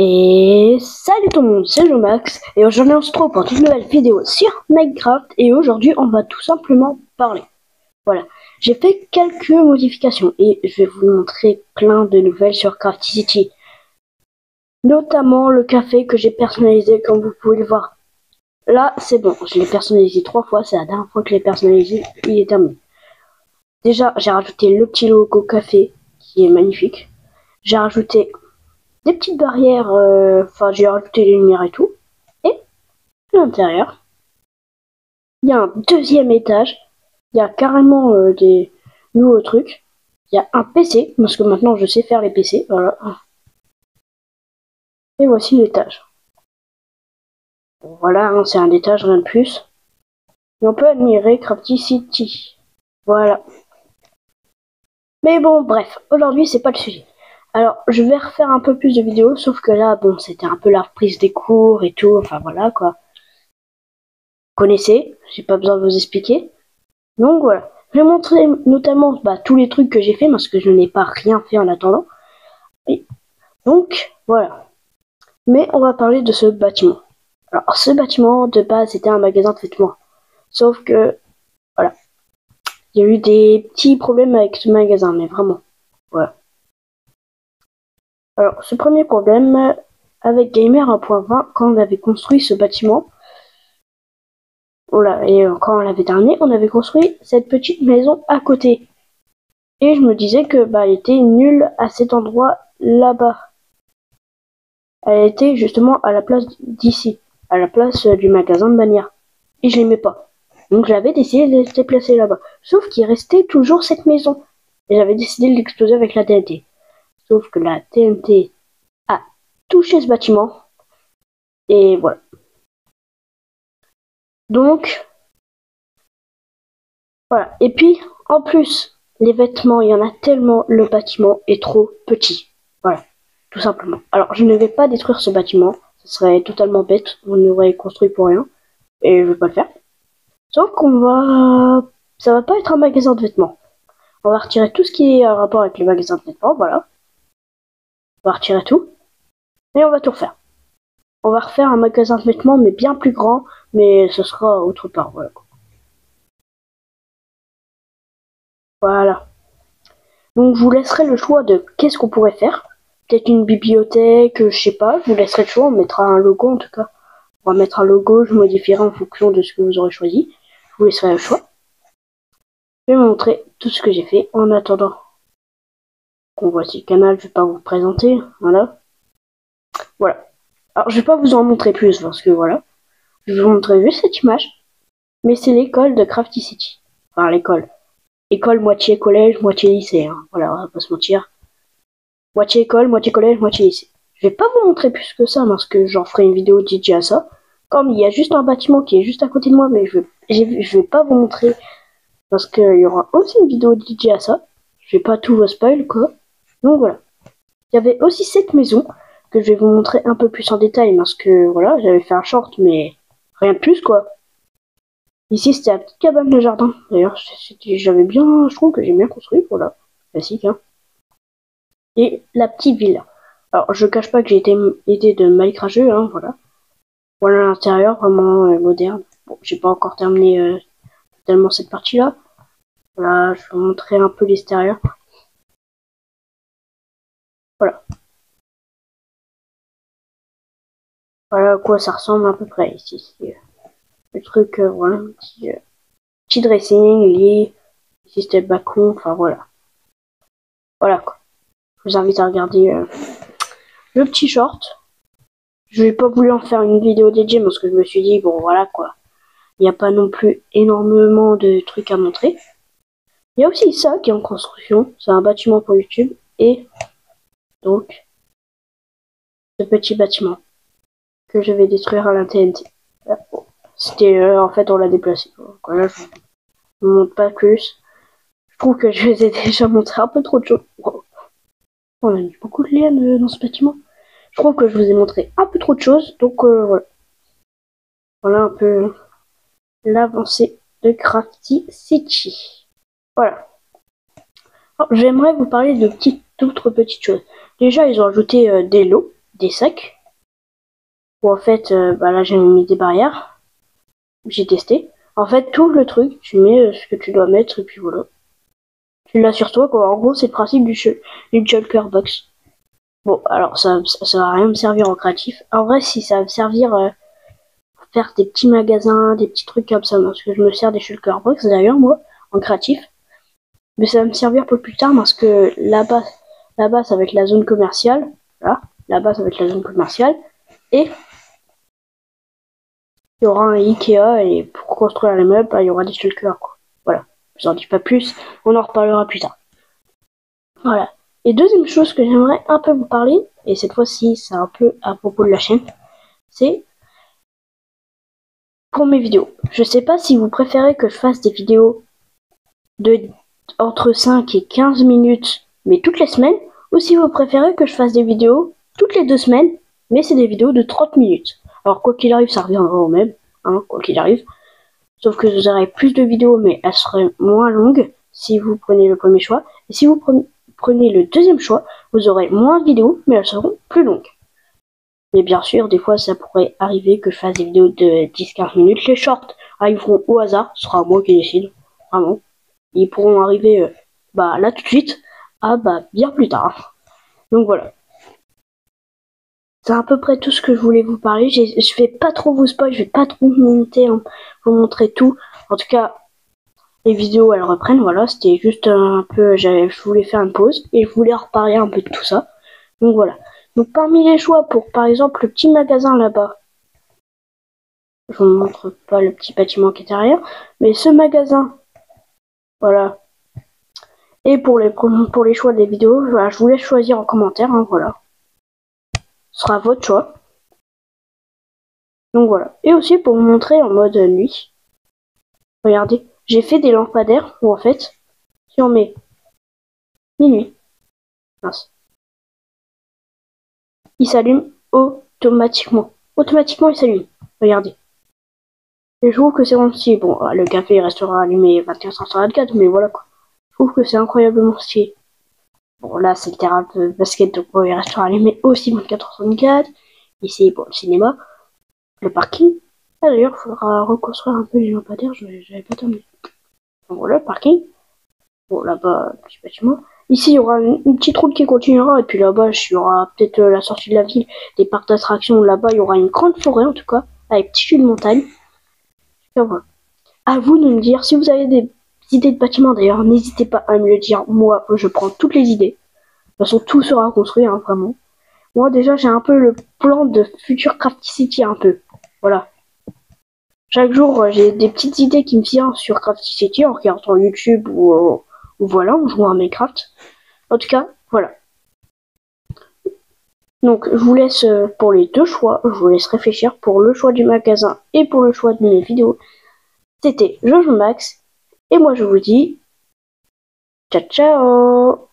Et salut tout le monde, c'est Jomax et aujourd'hui on se retrouve pour une nouvelle vidéo sur Minecraft et aujourd'hui on va tout simplement parler. Voilà, j'ai fait quelques modifications et je vais vous montrer plein de nouvelles sur Crafty City. Notamment le café que j'ai personnalisé comme vous pouvez le voir. Là c'est bon, je l'ai personnalisé 3 fois, c'est la dernière fois que je l'ai personnalisé, il est terminé. Déjà j'ai rajouté le petit logo café qui est magnifique. J'ai rajouté des petites barrières, j'ai rajouté les lumières et tout. Et à l'intérieur, il y a un deuxième étage. Il y a carrément des nouveaux trucs. Il y a un PC, parce que maintenant je sais faire les PC. Voilà. Et voici l'étage. Bon, voilà, hein, c'est un étage, rien de plus. Et on peut admirer Crafty City. Voilà. Mais bon, bref, aujourd'hui c'est pas le sujet. Alors, je vais refaire un peu plus de vidéos, sauf que là, bon, c'était un peu la reprise des cours et tout, enfin voilà quoi. Connaissez, j'ai pas besoin de vous expliquer. Donc voilà, je vais montrer notamment tous les trucs que j'ai fait parce que je n'ai pas rien fait en attendant. Et donc voilà. Mais on va parler de ce bâtiment. Alors ce bâtiment de base c'était un magasin de vêtements. Sauf que voilà, il y a eu des petits problèmes avec ce magasin, mais vraiment. Voilà. Alors ce premier problème avec Gamer 1.20 quand on avait construit ce bâtiment. Voilà, et quand on l'avait terminé, on avait construit cette petite maison à côté. Et je me disais que elle était nulle à cet endroit là-bas. Elle était justement à la place d'ici, à la place du magasin de bannière. Et je l'aimais pas. Donc j'avais décidé de les déplacer là-bas. Sauf qu'il restait toujours cette maison. Et j'avais décidé de l'exploser avec la TNT. Sauf que la TNT a touché ce bâtiment. Et voilà. Donc, voilà. Et puis, en plus, les vêtements, il y en a tellement, le bâtiment est trop petit. Voilà. Tout simplement. Alors, je ne vais pas détruire ce bâtiment. Ce serait totalement bête. On l'aurait construit pour rien. Et je vais pas le faire. Sauf qu'on va... Ça va pas être un magasin de vêtements. On va retirer tout ce qui est en rapport avec les magasins de vêtements, voilà. On va retirer tout. Et on va tout refaire. On va refaire un magasin de vêtements, mais bien plus grand. Mais ce sera autre part, voilà. Voilà. Donc je vous laisserai le choix de qu'est-ce qu'on pourrait faire. Peut-être une bibliothèque, je sais pas. Je vous laisserai le choix, on mettra un logo en tout cas. On va mettre un logo, je modifierai en fonction de ce que vous aurez choisi. Je vous laisserai le choix. Je vais vous montrer tout ce que j'ai fait en attendant qu'on voit si le canal, je vais pas vous présenter, voilà. Voilà. Alors je vais pas vous en montrer plus parce que voilà. Je vais vous montrer juste cette image. Mais c'est l'école de Crafty City. Enfin l'école. École moitié collège, moitié lycée. Hein. Voilà, on va pas se mentir. Moitié école, moitié collège, moitié lycée. Je vais pas vous montrer plus que ça parce que j'en ferai une vidéo dédiée à ça. Comme il y a juste un bâtiment qui est juste à côté de moi, mais je vais pas vous montrer parce qu'il y aura aussi une vidéo dédiée à ça. Je vais pas tout vous spoil quoi. Donc voilà. Il y avait aussi cette maison que je vais vous montrer un peu plus en détail parce que voilà, j'avais fait un short mais rien de plus quoi. Ici c'était la petite cabane de jardin. D'ailleurs, j'avais bien, je trouve que j'ai bien construit, voilà. Classique hein. Et la petite ville. Alors je cache pas que j'ai été aidé de malicrageux, hein, voilà. Voilà l'intérieur vraiment moderne. Bon, j'ai pas encore terminé totalement cette partie-là. Voilà, je vais vous montrer un peu l'extérieur. Voilà. Voilà à quoi ça ressemble à peu près ici. Le truc, voilà, petit dressing, lit, ici c'était le balcon, enfin voilà. Voilà quoi. Je vous invite à regarder le petit short. Je n'ai pas voulu en faire une vidéo dédiée parce que je me suis dit, bon voilà quoi. Il n'y a pas non plus énormément de trucs à montrer. Il y a aussi ça qui est en construction. C'est un bâtiment pour YouTube. Et donc, ce petit bâtiment que je vais détruire à la TNT. C'était, en fait, on l'a déplacé. Voilà, je ne vous montre pas plus. Je trouve que je vous ai déjà montré un peu trop de choses. On a mis beaucoup de liens dans ce bâtiment. Je trouve que je vous ai montré un peu trop de choses. Donc, voilà. Voilà un peu l'avancée de Crafty City. Voilà. J'aimerais vous parler de d'autres petites choses. Déjà, ils ont ajouté des lots. des sacs. Où en fait, là j'ai mis des barrières. J'ai testé. En fait, tout le truc, tu mets ce que tu dois mettre et puis voilà. Tu l'as sur toi, quoi. En gros, c'est le principe du shulker box. Bon, alors ça va rien me servir en créatif. En vrai, si ça va me servir pour faire des petits magasins, des petits trucs comme ça, parce que je me sers des shulker box d'ailleurs, moi, en créatif. Mais ça va me servir pour plus tard parce que là-bas, ça va être la zone commerciale. Voilà. Là-bas, ça va être la zone commerciale. Et il y aura un Ikea et pour construire les meubles, il y aura des shulkers, quoi. Voilà. Je vous en dis pas plus. On en reparlera plus tard. Voilà. Et deuxième chose que j'aimerais un peu vous parler, et cette fois-ci, c'est un peu à propos de la chaîne, c'est pour mes vidéos. Je sais pas si vous préférez que je fasse des vidéos de entre 5 et 15 minutes, mais toutes les semaines, ou si vous préférez que je fasse des vidéos toutes les 2 semaines, mais c'est des vidéos de 30 minutes. Alors quoi qu'il arrive, ça reviendra au même, hein, quoi qu'il arrive. Sauf que vous aurez plus de vidéos, mais elles seraient moins longues si vous prenez le premier choix. Et si vous prenez le deuxième choix, vous aurez moins de vidéos, mais elles seront plus longues. Mais bien sûr, des fois, ça pourrait arriver que je fasse des vidéos de 10-15 minutes. Les shorts arriveront au hasard, ce sera moi qui décide, vraiment. Ils pourront arriver là tout de suite, bien plus tard. Donc voilà. C'est à peu près tout ce que je voulais vous parler. Je vais pas trop vous spoil, je vais pas trop vous montrer tout. En tout cas, les vidéos elles reprennent, voilà, c'était juste un peu, je voulais faire une pause et je voulais reparler un peu de tout ça. Donc voilà. Donc parmi les choix pour par exemple le petit magasin là-bas, je vous montre pas le petit bâtiment qui est derrière, mais ce magasin, voilà. Et pour les choix des vidéos, voilà, je vous laisse choisir en commentaire, hein, voilà. Ce sera votre choix. Donc voilà. Et aussi pour vous montrer en mode nuit. Regardez, j'ai fait des lampadaires où en fait, si on met minuit, mince, il s'allume automatiquement. Automatiquement, il s'allume. Regardez. Et je trouve que c'est vraiment stylé. Bon, le café il restera allumé 24h/24, mais voilà quoi. Je trouve que c'est incroyablement stylé. Bon, là, c'est le terrain de basket, donc il restera allumé aussi 24h/24. Ici, bon, le cinéma, le parking. Ah, d'ailleurs, il faudra reconstruire un peu les lampadaires, j'avais pas terminé. Donc voilà, le parking. Bon, là-bas, petit bâtiment. Ici, il y aura une petite route qui continuera, et puis là-bas, il y aura peut-être la sortie de la ville, des parcs d'attractions. Là-bas, il y aura une grande forêt, en tout cas, avec petite une montagne. Et voilà. À vous de me dire si vous avez des idées de bâtiments. D'ailleurs, n'hésitez pas à me le dire. Moi, je prends toutes les idées. De toute façon, tout sera construit, hein, vraiment. Moi, déjà, j'ai un peu le plan de future Crafty City, un peu. Voilà. Chaque jour, j'ai des petites idées qui me viennent sur Crafty City en regardant YouTube ou voilà, en jouant à Minecraft. En tout cas, voilà. Donc, je vous laisse pour les deux choix. Je vous laisse réfléchir pour le choix du magasin et pour le choix de mes vidéos. C'était Jojo Max. Et moi, je vous dis ciao ciao.